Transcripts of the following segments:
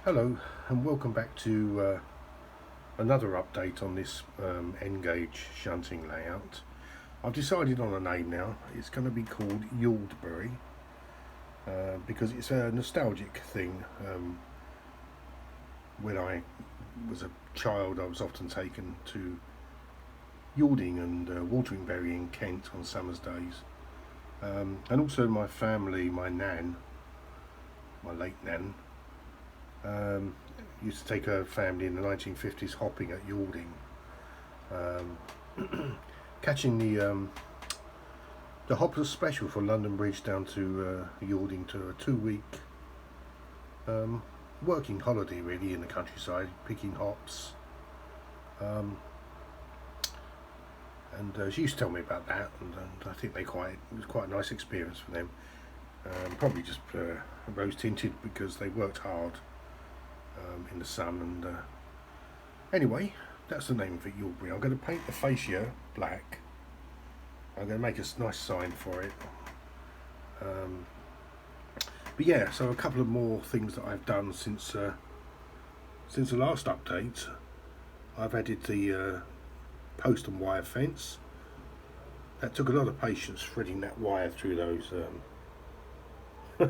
Hello and welcome back to another update on this N-gauge shunting layout. I've decided on a name now. It's going to be called Yaldbury because it's a nostalgic thing. When I was a child, I was often taken to Yalding and Wateringbury in Kent on summer's days. And also my family, my nan, my late nan, used to take her family in the 1950s hopping at Yalding, catching the Hoppers special for London Bridge down to Yalding to a 2 week working holiday really in the countryside, picking hops. And she used to tell me about that, and I think it was quite a nice experience for them. Probably just rose tinted because they worked hard in the sun. And anyway, that's the name of it, Yaldbury. I'm going to paint the fascia black. I'm going to make a nice sign for it. But yeah, so a couple of more things that I've done since the last update. I've added the post and wire fence. That took a lot of patience threading that wire through those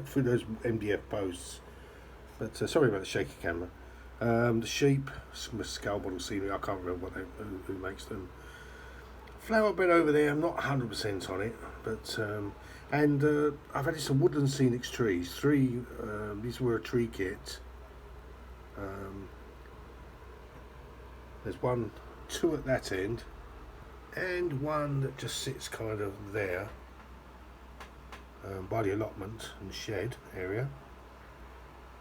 through those MDF posts. But sorry about the shaky camera. The sheep, some skull bottle ceiling. I can't remember who makes them. Flower bed over there. I'm not 100% on it, but and I've added some Woodland Scenics trees. These were a tree kit. There's two at that end, and one that just sits kind of there by the allotment and shed area.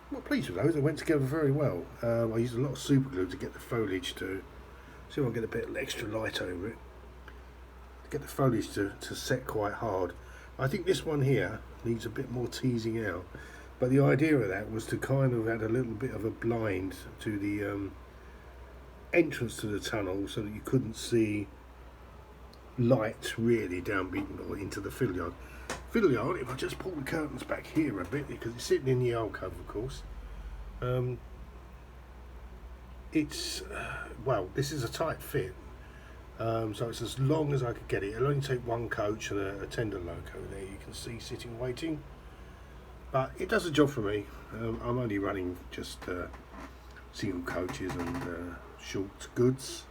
I'm not pleased with those. They went together very well. I used a lot of super glue to get the foliage to see if I can get a bit of extra light over it. To get the foliage to set quite hard. I think this one here needs a bit more teasing out. But the idea of that was to kind of add a little bit of a blind to the entrance to the tunnel so that you couldn't see light really down or into the fiddle yard. Fiddle yard, if I just pull the curtains back here a bit, because it's sitting in the alcove, of course. It's well, this is a tight fit, so it's as long as I could get it. It'll only take one coach and a tender loco there. You can see sitting waiting, but it does the job for me. I'm only running just single coaches and short goods.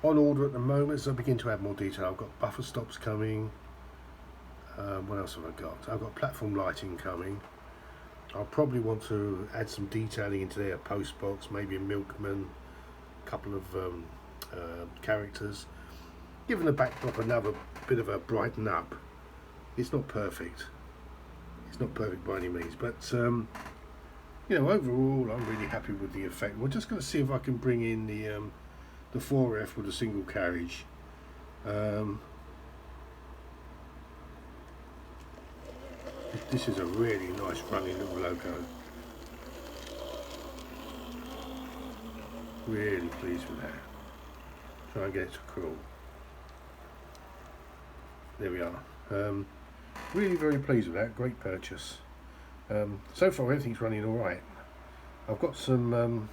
On order at the moment, as I begin to add more detail. I've got buffer stops coming. What else have I got? I've got platform lighting coming. I'll probably want to add some detailing into there, a post box, maybe a milkman, a couple of characters. Giving the backdrop another bit of a brighten up. It's not perfect. It's not perfect by any means, but you know, overall, I'm really happy with the effect. We're just going to see if I can bring in the 4F with a single carriage. This is a really nice running little loco. Really pleased with that. Try and get it to crawl. There we are. Really very pleased with that. Great purchase. So far everything's running alright. I've got some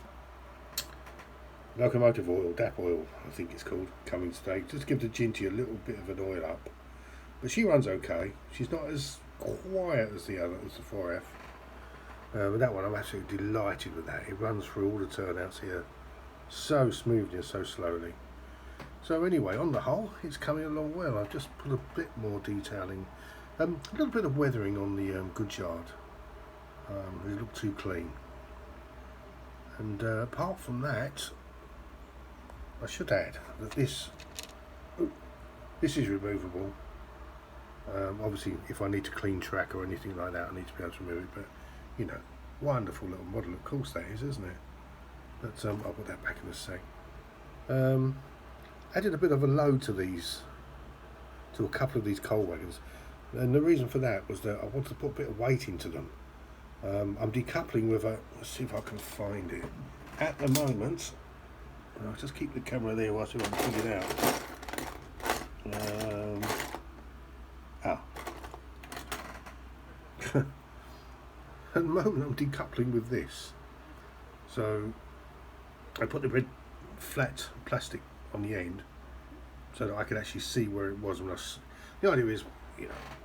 locomotive oil, DAP oil I think it's called, coming today, just to give the Ginty a little bit of an oil up. But she runs okay. She's not as quiet as the 4F. But that one, I'm absolutely delighted with that. It runs through all the turnouts here so smoothly and so slowly. So anyway, on the whole, it's coming along well. I've just put a bit more detailing, a little bit of weathering on the goods yard. It looked too clean. And apart from that, I should add that this is removable. Obviously, if I need to clean track or anything like that, I need to be able to remove it. But you know, wonderful little model. Of course, that is, isn't it? But I'll put that back in a sec. Added a bit of a load to a couple of these coal wagons, and the reason for that was that I wanted to put a bit of weight into them. I'm decoupling with a. Let's see if I can find it. At the moment, I'll just keep the camera there whilst I figure it out. the moment I'm decoupling with this. So I put the red flat plastic on the end so that I could actually see where it was when the idea is,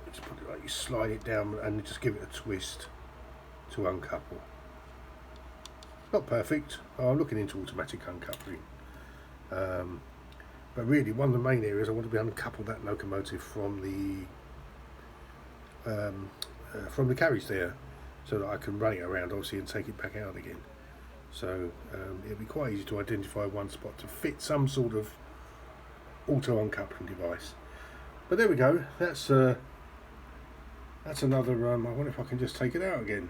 just put it like you slide it down and just give it a twist to uncouple. Not perfect. I'm looking into automatic uncoupling. But really, one of the main areas I want to be uncouple that locomotive from the carriage there, so that I can run it around, obviously, and take it back out again. So it'll be quite easy to identify one spot to fit some sort of auto uncoupling device. But there we go. That's another. I wonder if I can just take it out again.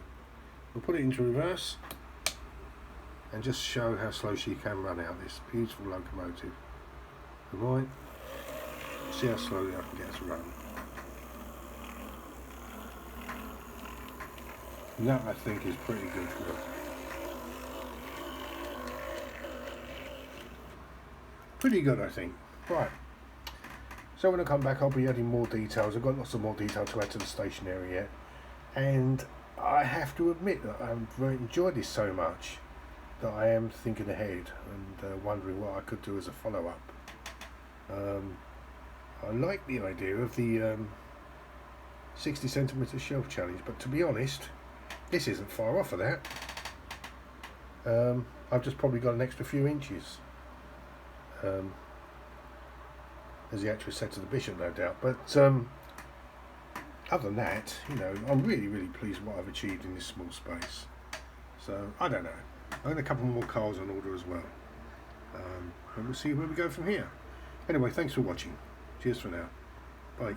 We'll put it into reverse and just show how slow she can run out this beautiful locomotive. Right. See how slowly I can get her to run. And that, I think, is pretty good. Look. Pretty good, I think. Right. So when I come back, I'll be adding more details. I've got lots of more detail to add to the stationery yet. And I have to admit that I've really enjoyed this so much that I am thinking ahead and wondering what I could do as a follow-up. I like the idea of the 60 centimetre shelf challenge, but to be honest, this isn't far off of that. I've just probably got an extra few inches, as the actress said to the bishop, no doubt. But other than that, I'm really, really pleased with what I've achieved in this small space. So I don't know. I got a couple more cars on order as well, and we'll see where we go from here. Anyway, thanks for watching. Cheers for now. Bye.